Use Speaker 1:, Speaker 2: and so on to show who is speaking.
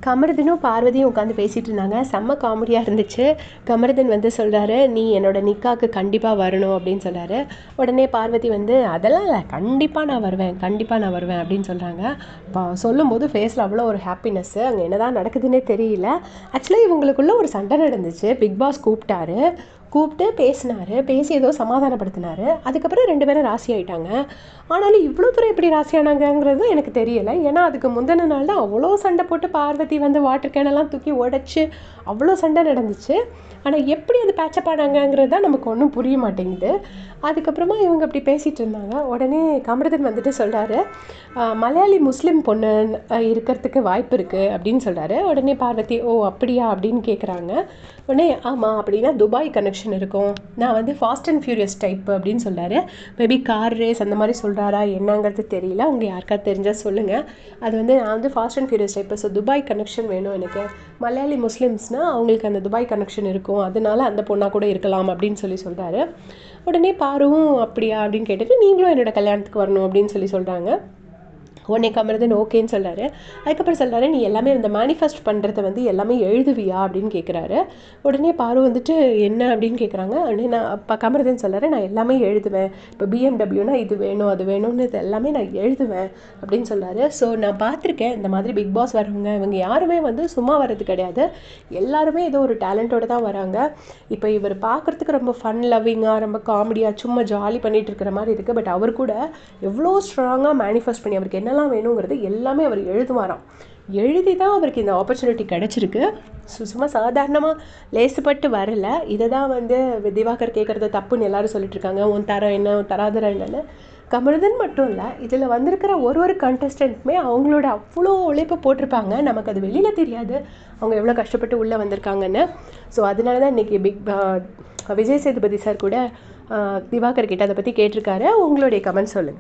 Speaker 1: கமருதனும் பார்வதியும் உட்காந்து பேசிகிட்டு இருந்தாங்க. செம்ம காமெடியாக இருந்துச்சு. கமருதன் வந்து சொல்கிறாரு, நீ என்னோட நிக்காக்கு கண்டிப்பாக வரணும் அப்படின்னு சொல்கிறாரு. உடனே பார்வதி வந்து அதெல்லாம் இல்லை, கண்டிப்பாக நான் வருவேன், கண்டிப்பாக நான் வருவேன் அப்படின்னு சொல்கிறாங்க. இப்போ சொல்லும்போது ஃபேஸில் அவ்வளோ ஒரு ஹாப்பினஸ்ஸு. அங்கே என்ன தான் நடக்குதுன்னே தெரியல. ஆக்சுவலாக இவங்களுக்குள்ள ஒரு சண்டை நடந்துச்சு. பிக் பாஸ் கூப்பிட்டு பேசினார், பேசி ஏதோ சமாதானப்படுத்தினார். அதுக்கப்புறம் 2 பேரும் ராசி ஆகிட்டாங்க. ஆனாலும் இவ்வளோ தூரம் எப்படி ராசி ஆனாங்கங்கிறது எனக்கு தெரியலை. ஏன்னா அதுக்கு முந்தின நாள் தான் அவ்வளோ சண்டை போட்டு பார்வதி வந்து வாட்டர் கேனெல்லாம் தூக்கி உடச்சி அவ்வளோ சண்டை நடந்துச்சு. ஆனால் எப்படி அது பேச்சப் ஆனாங்கங்கிறது தான் நமக்கு ஒன்றும் புரிய மாட்டேங்குது. அதுக்கப்புறமா இவங்க அப்படி பேசிகிட்டு இருந்தாங்க. உடனே கமருதன் வந்துட்டு சொல்கிறாரு, மலையாளி முஸ்லீம் பொண்ணு இருக்கிறதுக்கு வாய்ப்பு இருக்குது அப்படின்னு சொல்கிறாரு. உடனே பார்வதி, ஓ அப்படியா அப்படின்னு கேட்குறாங்க. உடனே ஆமாம், அப்படின்னா துபாய் கனெக்ஷன் இருக்கும், நான் வந்து ஃபாஸ்ட் அண்ட் ஃபியூரியஸ் டைப் அப்படின்னு சொல்கிறாரு. மேபி கார் ரேஸ் அந்த மாதிரி சொல்கிறாரா என்னங்கிறது தெரியல. அவங்க யாருக்காவது தெரிஞ்சால் சொல்லுங்கள். அது வந்து நான் வந்து fast and furious type, so Dubai connection வேணும் எனக்கு. மலையாளி முஸ்லீம்ஸ்னால் அவங்களுக்கு அந்த துபாய் கனெக்ஷன் இருக்கும், அதனால அந்த பொண்ணாக கூட இருக்கலாம் அப்படின்னு சொல்கிறாரு. உடனே பாருவும் அப்படியா அப்படின்னு கேட்டுட்டு, நீங்களும் என்னோட கல்யாணத்துக்கு வரணும் அப்படின்னு சொல்கிறாங்க. உடனே கமருதன் ஓகேன்னு சொல்கிறாரு. அதுக்கப்புறம் சொல்கிறாரு, நீ எல்லாமே இந்த மேனிஃபெஸ்ட் பண்ணுறத வந்து எல்லாமே எழுதுவியா அப்படின்னு கேட்குறாரு. உடனே பாரு வந்துட்டு என்ன அப்படின்னு கேட்குறாங்க. உடனே நான் அப்போ கமருதன் சொல்கிறாரு, நான் எல்லாமே எழுதுவேன், இப்போ பிஎம்டபிள்யூனா இது வேணும் அது வேணும்னு இது எல்லாமே நான் எழுதுவேன் அப்படின்னு சொல்கிறாரு. ஸோ நான் பார்த்துருக்கேன் இந்த மாதிரி பிக் பாஸ் வரவங்க, இவங்க யாருமே வந்து சும்மா வர்றது கிடையாது, எல்லாருமே ஏதோ ஒரு டேலண்ட்டோடு தான் வராங்க. இப்போ இவர் பார்க்குறதுக்கு ரொம்ப ஃபன் லவ்விங்காக, ரொம்ப காமெடியாக, சும்மா ஜாலி பண்ணிகிட்டு இருக்கிற மாதிரி இருக்குது. பட் அவர் கூட எவ்வளோ ஸ்ட்ராங்காக மேனிஃபெஸ்ட் பண்ணி அவருக்கு என்ன வேணுங்கிறது எல்லாமே அவர் எழுதுவாராம். எழுதி தான் அவருக்கு இந்த ஆப்பர்ச்சுனிட்டி கிடச்சிருக்கு. சும்மா சாதாரணமாக லேசுப்பட்டு வரல. இதை தான் வந்து திவாகர் கேட்குறது தப்புன்னு எல்லாரும் சொல்லிட்டு இருக்காங்க. உன் தரம் என்ன, உன் தராதரம் என்னன்னு. கமருதன் மட்டும் இல்லை, இதில் வந்திருக்கிற ஒரு கண்டஸ்டன்ட்டுமே அவங்களோட அவ்வளோ உழைப்பு போட்டிருப்பாங்க. நமக்கு அது வெளியில் தெரியாது அவங்க எவ்வளோ கஷ்டப்பட்டு உள்ளே வந்திருக்காங்கன்னு. ஸோ அதனால தான் இன்றைக்கி விஜய் சேதுபதி சார் கூட திவாகர் கிட்ட அதை பற்றி கேட்டிருக்காரு. உங்களுடைய கமெண்ட் சொல்லுங்கள்.